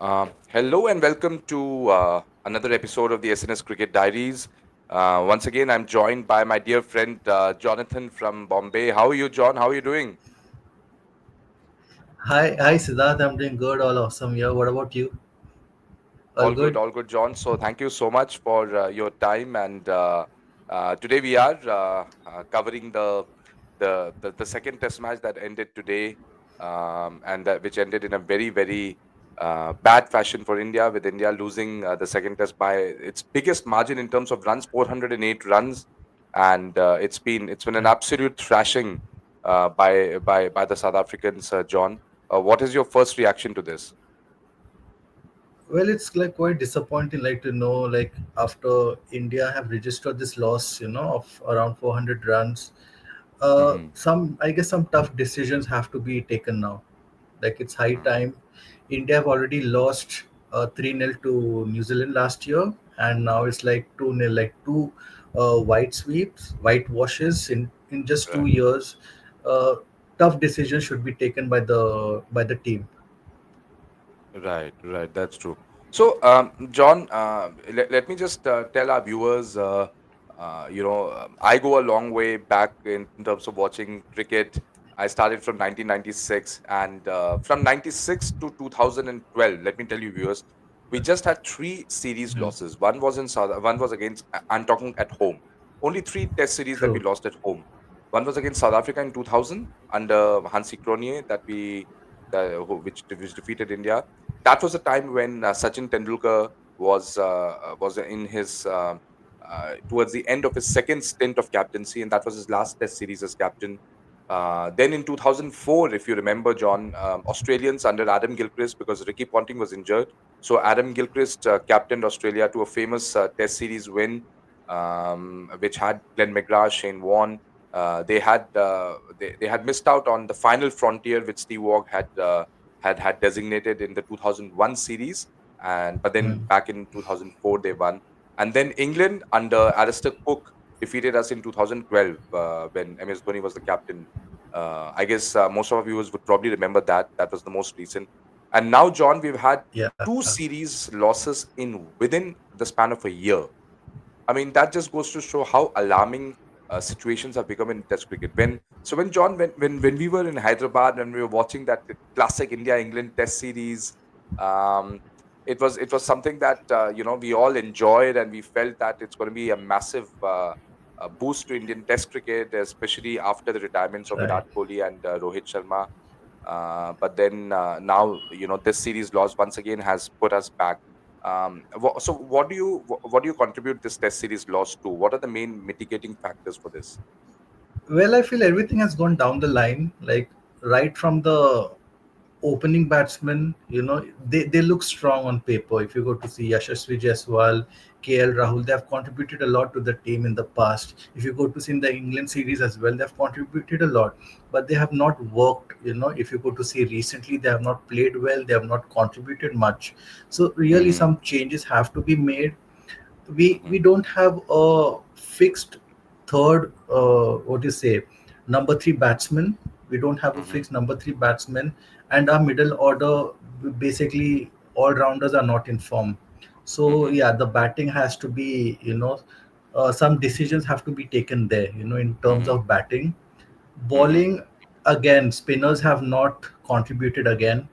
Hello and welcome to another episode of the SNS Cricket Diaries. Once again, I'm joined by my dear friend Jonathan from Bombay. How are you, John? How are you doing? Hi, Siddharth. I'm doing good. All awesome. Yeah. What about you? All good? All good, John. So thank you so much for your time. And today we are covering the second Test match that ended today, and which ended in a very bad fashion for India, with India losing the second Test by its biggest margin in terms of runs, 408 runs, and it's been an Yeah. absolute thrashing by the South Africans, John. What is your first reaction to this? Well, it's like quite disappointing, like to know, like after India have registered this loss, of around 400 runs. Hmm. I guess some tough decisions have to be taken now. Like it's high Hmm. time. India have already lost 3-0 to New Zealand last year, and now it's like 2-0, like two white sweeps, white washes in just 2 years. Uh, Tough decisions should be taken by the team. Right, right. That's true. So, John, let me just tell our viewers, I go a long way back in terms of watching cricket. I started from 1996, and from 96 to 2012, let me tell you, viewers, we just had three series Mhm. losses. One was against, I'm talking at home. Only three test series that we True. lost at home. One was against South Africa in 2000 under Hansi Cronje, which defeated India. That was a time when Sachin Tendulkar was in his towards the end of his second stint of captaincy, and that was his last Test series as captain. Then in 2004, if you remember, John, Australians under Adam Gilchrist, because Ricky Ponting was injured, so Adam Gilchrist captained Australia to a famous Test series win, which had Glenn McGrath, Shane Warne. They had missed out on the final frontier, which Steve Waugh had designated in the 2001 series, and but then Mm. back in 2004 they won. And then England under Alistair Cook defeated us in 2012 when MS Dhoni was the captain. I guess most of our viewers would probably remember that. That was the most recent. And now, John, we've had Yeah. two series losses in within the span of a year. I mean, that just goes to show how alarming situations have become in Test cricket. When John, when we were in Hyderabad and we were watching that classic India England Test series, um, it was something that we all enjoyed, and we felt that it's going to be a massive boost to Indian Test cricket, especially after the retirements of Right. Virat Kohli and Rohit Sharma. But then now, this series loss once again has put us back. So what do you contribute this Test series loss to? What are the main mitigating factors for this? Well, I feel everything has gone down the line, like right from the opening batsmen, they look strong on paper. If you go to see Yashasvi Jaiswal, KL Rahul, they have contributed a lot to the team in the past. If you go to see in the England series as well, they have contributed a lot, but they have not worked. If you go to see recently, they have not played well, they have not contributed much. So really Hmm. some changes have to be made. We Hmm. don't have a fixed third, what do you say, number three batsman. We don't have a Hmm. fixed number three batsman, and our middle order, basically all rounders are not in form. So Hmm. yeah, the batting has to be, some decisions have to be taken there, in terms Hmm. of batting. Hmm. Bowling, again, spinners have not contributed again.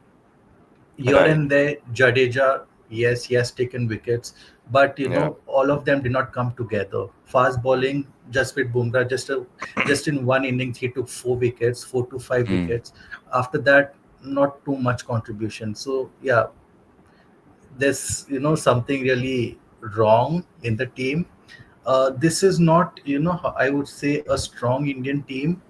Here Right. and there, Jadeja, yes, he has taken wickets, but Yeah. all of them did not come together. Fast bowling, just with Bumrah, just in one innings, he took 4 wickets, 4 to 5 Mm. wickets. After that, not too much contribution. So yeah, there's something really wrong in the team. This is not, I would say, a strong Indian team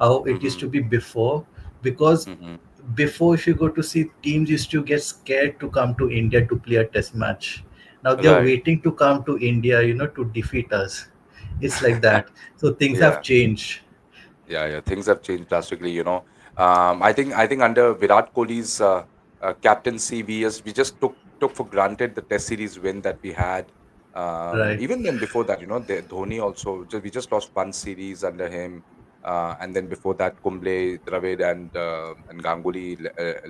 how it used Hmm. to be before. Because Hmm. before, if you go to see, teams used to get scared to come to India to play a test match. Now they're Right. waiting to come to India, to defeat us. It's like that. So things have Yeah. changed. Yeah. Things have changed drastically. I think under Virat Kohli's captaincy, we just took for granted the Test series win that we had. Right. Even then, before that, Dhoni also we just lost one series under him. And then before that, Kumble, Dravid, and Ganguly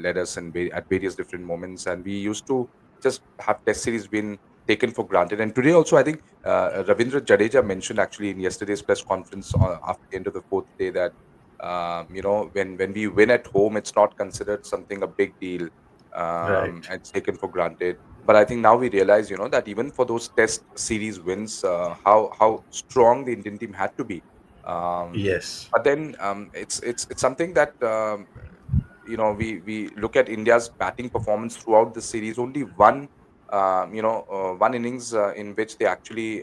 led us at various different moments, and we used to just have Test series been taken for granted. And today also, I think Ravindra Jadeja mentioned actually in yesterday's press conference after the end of the fourth day that when we win at home, it's not considered something a big deal. Right. It's taken for granted. But I think now we realize, that even for those Test series wins, how strong the Indian team had to be. Um, Yes. but then it's something that we look at India's batting performance throughout the series. Only one innings in which they actually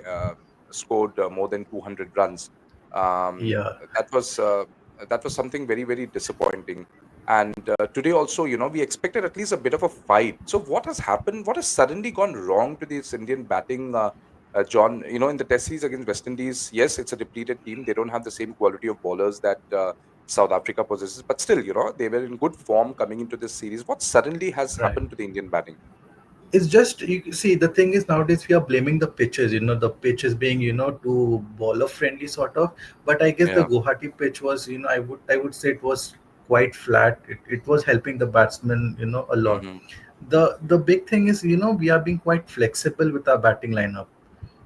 scored more than 200 runs. Um, Yeah. that was something very, very disappointing. And today also, we expected at least a bit of a fight. So what has happened? What has suddenly gone wrong to this Indian batting? John, in the Test series against West Indies, yes, it's a depleted team. They don't have the same quality of bowlers that South Africa possesses, but still, they were in good form coming into this series. What suddenly has Right. happened to the Indian batting? It's just, you see, the thing is, nowadays we are blaming the pitches, the pitches being, too bowler friendly sort of. But I guess the Yeah. Guwahati pitch was, I would say it was quite flat. It was helping the batsmen, a lot. Mm-hmm. The big thing is, we are being quite flexible with our batting lineup.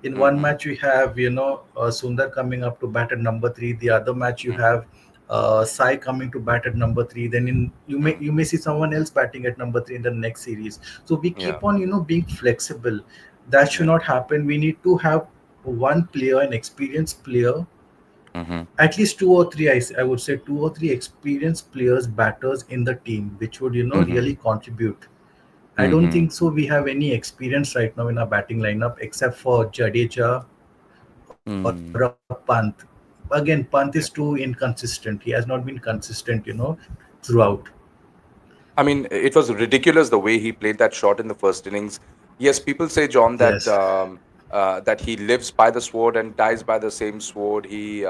In one Mm-hmm. match we have, Sundar coming up to bat at number three. The other match you Mm-hmm. have Sai coming to bat at number three. Then you may see someone else batting at number three in the next series. So we Yeah. keep on, being flexible. That should Yeah. not happen. We need to have one player, an experienced player, Mm-hmm. at least two or three. I would say two or three experienced players, batters in the team, which would, Mm-hmm. really contribute. I don't Mm-hmm. think so. We have any experience right now in our batting lineup except for Jadeja or a Pant. Again, Pant is too inconsistent. He has not been consistent, throughout. I mean, it was ridiculous the way he played that shot in the first innings. Yes, people say, John, Yes. that he lives by the sword and dies by the same sword. He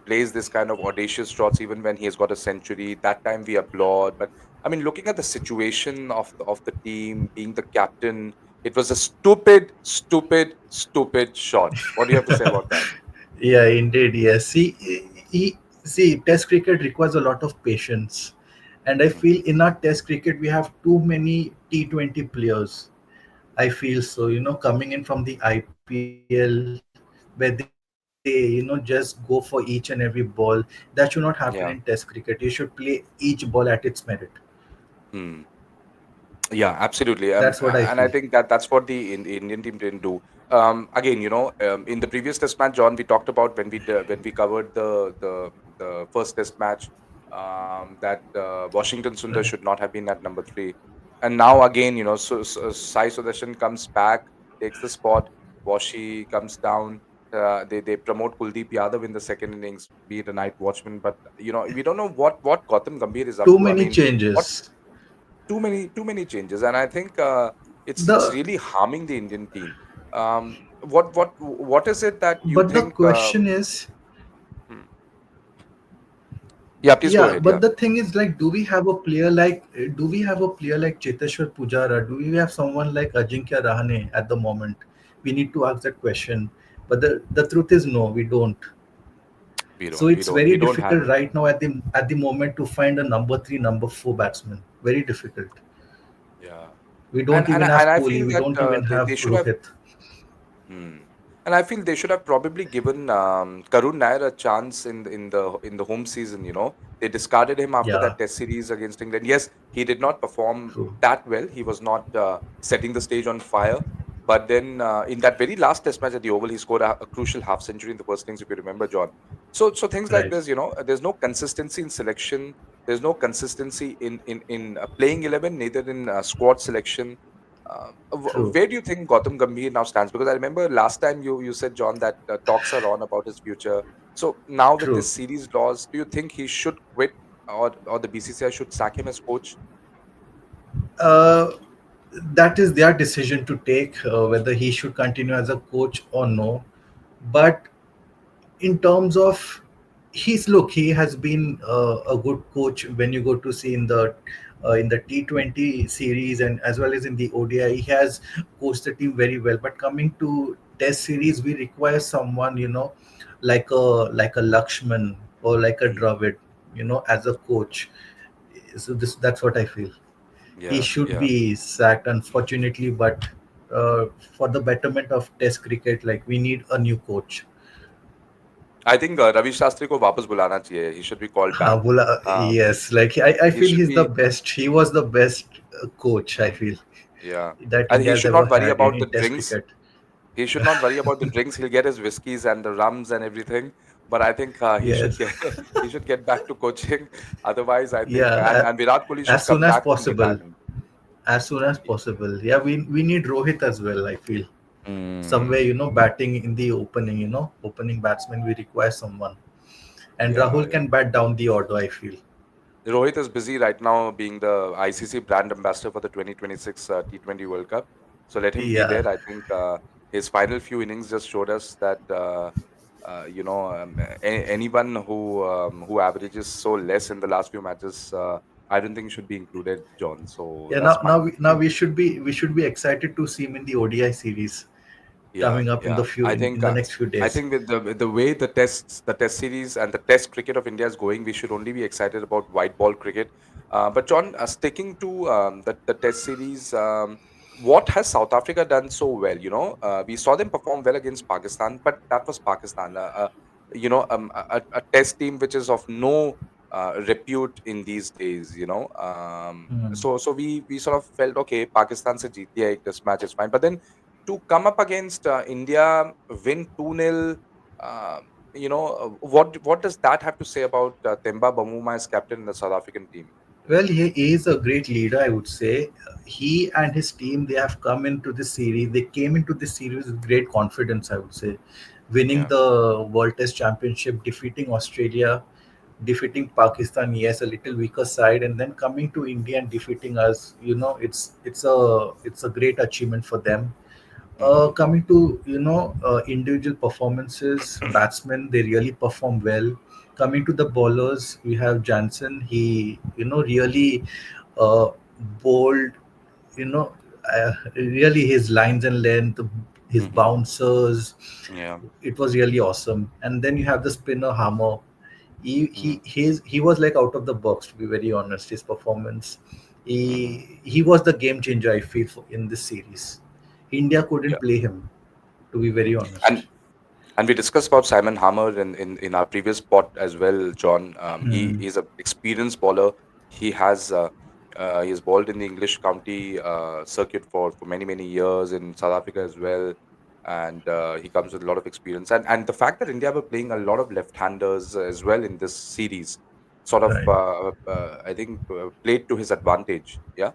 plays this kind of audacious shots even when he has got a century. That time we applaud. But I mean, looking at the situation of the team, being the captain, it was a stupid, stupid, stupid shot. What do you have to say about that? Yeah, indeed. Yes. See, Test cricket requires a lot of patience, and I Mhm. feel in our Test cricket we have too many T20 players. I feel so. Coming in from the IPL, where they, just go for each and every ball. That should not happen in Test cricket. You should Yeah. play each ball at its merit. Hmm. Yeah, absolutely. That's what I feel. And I think that's what the Indian team didn't do. Again, in the previous Test match, John, we talked about when we covered the first Test match, that Washington Sundar Right. should not have been at number three, and now again, Sai Sudarshan comes back, takes the spot. Washi comes down. They promote Kuldeep Yadav in the second innings, be it a night watchman, but we don't know what Gautam Gambhir is up Too to. I many mean, what changes. too many changes, and I think it's The really harming the Indian team. What is it that you but the think? question is, Hmm. Yeah, please go yeah, ahead. but Yeah. the thing is, like, do we have a player like Cheteshwar Pujara? Do we have someone like Ajinkya Rahane at the moment? We need to ask that question. But the truth is, no, we don't. we So don't we it's don't very we don't have difficult it. right now at the moment to find a number three, number four batsman. Very difficult. Yeah. We and don't and even I- and have I Kohli. feel We that don't even they have should have. Rohit. Hmm. And I feel they should have probably given Karun Nair a chance in the home season. They discarded him after Yeah, that Test series against England. Yes, he did not perform true. that well. He was not setting the stage on fire. But then in that very last Test match at the Oval, he scored a crucial half century in the first innings, if you remember, John. So things like Right. this, there's no consistency in selection. There's no consistency in playing 11, neither in squad selection. True. Where do you think Gautam Gambhir now stands? Because I remember last time you said, John, that talks are on about his future. So now with True. this series loss, do you think he should quit, or the BCCI should sack him as coach? Uh, that is their decision to take, whether he should continue as a coach or no. But in terms of, he has been a good coach when you go to see in the T20 series and as well as in the ODI. He has coached the team very well. But coming to test series we require someone, like a Lakshman or like a Mm. Dravid, as a coach. So that's what I feel. He Yeah, should yeah. be sacked, unfortunately, but for the betterment of test cricket, like, we need a new coach. I think Ravi Shastri को वापस बुलाना चाहिए. He should be called back. Yes, like, I He feel should he's the be, best. He was the best coach, I feel, yeah. that And India he has should ever not worry had about in the test drinks. cricket. He should not worry about the drinks. He'll get his whiskeys and the rums and everything. But I think he should Yes. get he should get back to coaching. Otherwise, I think Yeah, and Virat Kohli should as soon come as back from possible. retirement. As soon as possible. Yeah, we need Rohit as well, I feel. Somewhere, Mm, batting in the opening, opening batsman, we require someone. And yeah, Rahul yeah. can bat down the order, I feel. Rohit is busy right now being the ICC brand ambassador for the 2026 T20 World Cup. So let him be Yeah. there. I think his final few innings just showed us that anyone who averages so less in the last few matches, I don't think should be included, John. So Yeah, that's now my now we, now we should be excited to see him in the ODI series yeah, coming up in yeah. the few I in think the next few days. with the way the test series and the test cricket of India is going, we should only be excited about white ball cricket. But John, sticking to the test series, what has South Africa done so well? We saw them perform well against Pakistan, but that was Pakistan. A test team which is of no repute in these days. Hmm. So we sort of felt okay, Pakistan se jeet liya ek test match is fine, but then to come up against India, win 2-0. What does that have to say about Temba Bamuma as captain in the South African team? Well, he is a great leader, I would say. He and his team, they have come into this series. They came into this series with great confidence, I would say, winning Yeah. the World Test Championship, defeating Australia, defeating Pakistan. Yes, a little weaker side, and then coming to India and defeating us. It's a great achievement for them. Hmm. Coming to, individual performances, batsmen, they really perform well. Coming to the bowlers, we have Jansen. He, really uh, bowled, you know really, his lines and length, his Hmm. bouncers, Yeah. it was really awesome. And then you have the spinner Hammer. Hmm. He was like out of the box, to be very honest. His performance, Hmm. he was the game changer, I feel, in this series. India couldn't Yeah. play him, to be Hmm. very And honest. and we discussed about Simon Hammer in our previous spot as well, John. He Hmm. is an experienced bowler. He has bowled in the English county circuit for many years in South Africa as well, and he comes with a lot of experience. And the fact that India were playing a lot of left-handers as well in this series, sort of Right. I think played to his advantage. Yeah.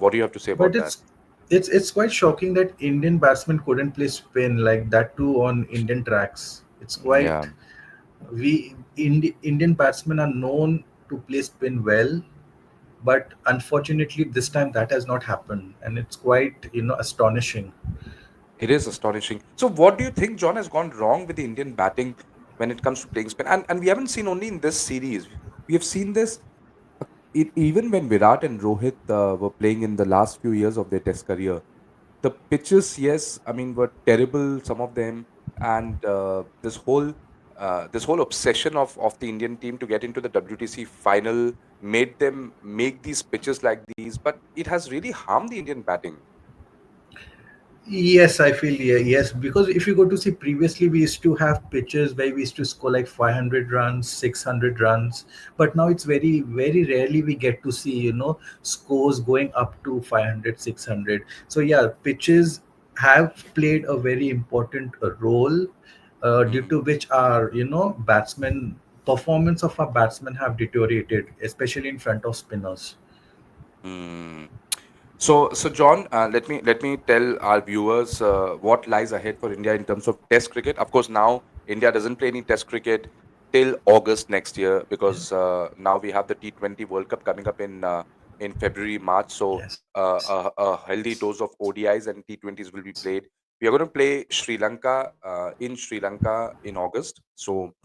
What do you have to say But about that? it's quite shocking that Indian batsmen couldn't play spin like that too on Indian tracks. It's Yeah. quite Indian batsmen are known to play spin well, but unfortunately this time that has not happened, and it's quite, astonishing. It is astonishing. So, what do you think, John, has gone wrong with the Indian batting when it comes to playing spin? And we haven't seen only in this series. We have seen this even when Virat and Rohit were playing in the last few years of their Test career. The pitches, yes, I mean, were terrible. Some of them, and this whole obsession of the Indian team to get into the WTC final made them make these pitches like these. But it has really harmed the Indian batting. Yes, I feel, yeah, yes, because if you go to see, previously we used to have pitches where we used to score like 500 runs, 600 runs, but now it's very rarely we get to see, scores going up to 500, 600. So yeah, pitches have played a very important role, due Hmm. to which our, batsmen performance of our batsmen have deteriorated, especially in front of spinners. Hmm. So John, let me tell our viewers what lies ahead for India in terms of Test cricket. Of course, now India doesn't play any Test cricket till August next year because now we have the T20 World Cup coming up in February, March. So Yes. a healthy dose of ODIs and T20s will be played. We are going to play Sri Lanka in Sri Lanka in August. So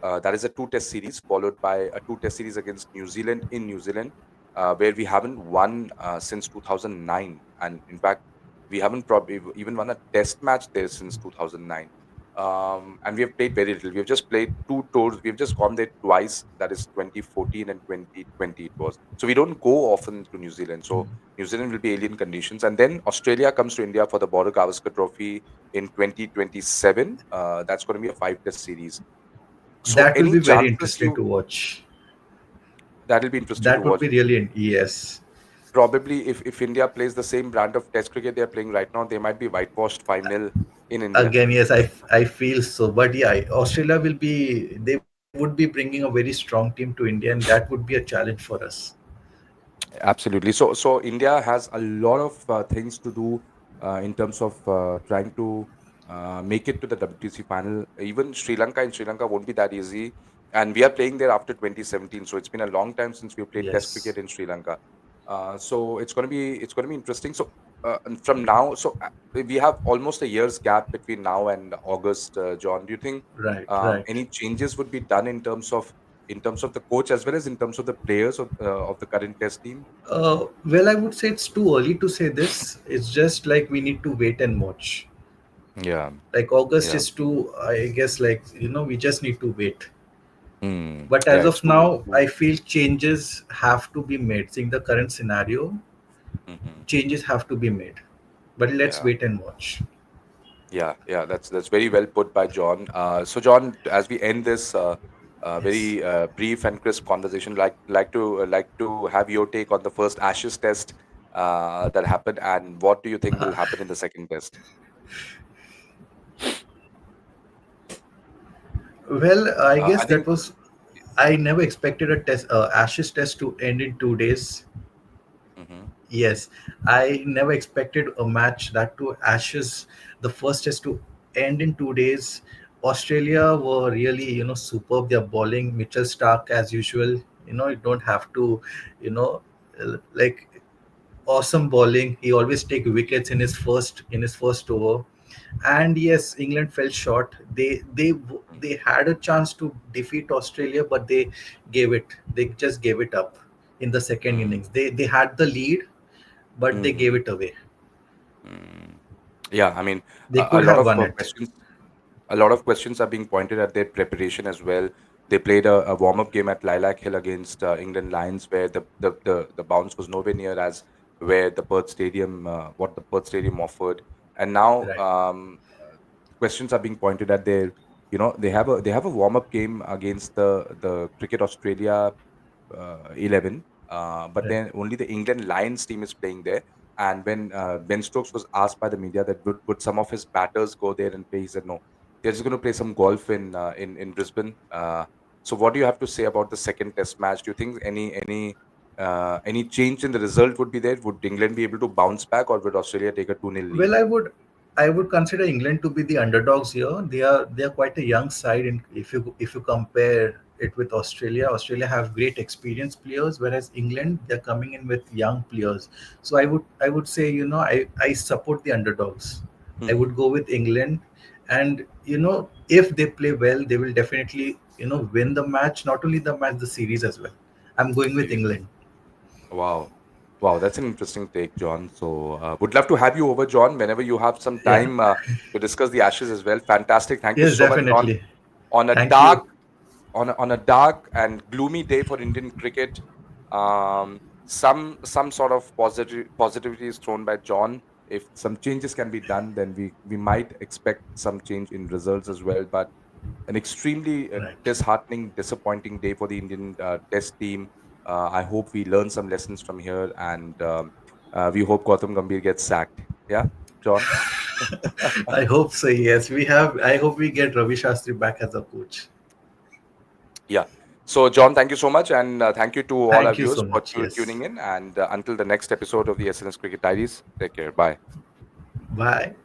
that is a two-test series followed by a two-test series against New Zealand in New Zealand, where we haven't won since 2009. And in fact, We haven't probably even won a test match there since 2009. And we have played very little. We have just played two tours. We have just gone there twice. That is 2014 and 2020 it was. So we don't go often to New Zealand. So New Zealand will be alien conditions. And then Australia comes to India for the Border Gavaskar Trophy in 2027. That's going to be a five-test series. So That will any be very chances interesting you to watch. that'll be interesting to That would watch. be really yes. Probably if India plays the same brand of Test cricket they're playing right now, they might be whitewashed 5-0 in India. Again, yes, I feel so. But yeah, Australia will be they would be bringing a very strong team to India, and that would be a challenge for us. Absolutely. So India has a lot of things to do in terms of trying to make it to the WTC final. Even Sri Lanka won't be that easy. And we are playing there after 2017. So it's been a long time since we played Test Yes, cricket in Sri Lanka. So it's going to be interesting. So and from now, we have almost a year's gap between now and August. John, do you think right. any changes would be done in terms of the coach as well as in terms of the players of the current Test team? Well, I would say it's too early to say this. It's just like we need to wait and watch. Yeah, Like August yeah. is too, I guess, like we just need to wait. But Yeah, as it's of too. now, I feel changes have to be made. Seeing the current scenario, Mm-hmm. changes have to be made. But let's Yeah, wait and watch. yeah. That's very well put by John. So, John, as we end this Yes. very brief and crisp conversation, like to have your take on the first Ashes test that happened, and what do you think will happen in the second test? Well, I guess I think. that was. I never expected a Ashes test to end in 2 days. Mm-hmm, Yes, I never expected a match that to Ashes, the first test to end in 2 days. Australia were really, superb. Their bowling, Mitchell Stark as usual. You don't have to, you know, like awesome bowling. He always take wickets in his first over. And yes, England fell short. They had a chance to defeat Australia, but they just gave it up in the second innings. They had the lead, but they mm-hmm, gave it away. mm. Yeah, I mean, They a could lot have of won it. questions. A lot of questions are being pointed at their preparation as well. They played a warm up game at Lilac Hill against England Lions, where the bounce was nowhere near as where the Perth Stadium, what the Perth Stadium offered. And now Right, questions are being pointed at their, they have a warm up game against the Cricket Australia 11, but right. then only the England Lions team is playing there. And when Ben Stokes was asked by the media that would some of his batters go there and play, he said no, they're just going to play some golf in Brisbane. So what do you have to say about the second Test match? Do you think any change in the result would be there? Would England be able to bounce back, or would Australia take a 2-0 lead? Well, I would consider England to be the underdogs here. They are quite a young side, and if you compare it with Australia, Australia have great experienced players, whereas England they're coming in with young players. So I would say I support the underdogs. I Hmm. would go with England, and if they play well, they will definitely win the match. Not only the match, the series as well. I'm going with Series. England. Wow. Wow, that's an interesting take, John. So, would love to have you over, John, whenever you have some Yeah. time to discuss the Ashes as well. Fantastic. Thank you Yes, so much, John. definitely. On a Thank dark, you. on a dark and gloomy day for Indian cricket, some sort of positivity is thrown by John. If some changes can be done, then we might expect some change in results as well. But an extremely Right. disheartening, disappointing day for the Indian Test team. I hope we learn some lessons from here, and we hope Gautam Gambhir gets sacked. Yeah, John. I hope so. Yes, we have. I hope we get Ravi Shastri back as a coach. Yeah. So, John, thank you so much, and thank you to all our Thank you viewers so for much. Yes. tuning in. And until the next episode of the SNS Cricket Diaries, take care. Bye. Bye.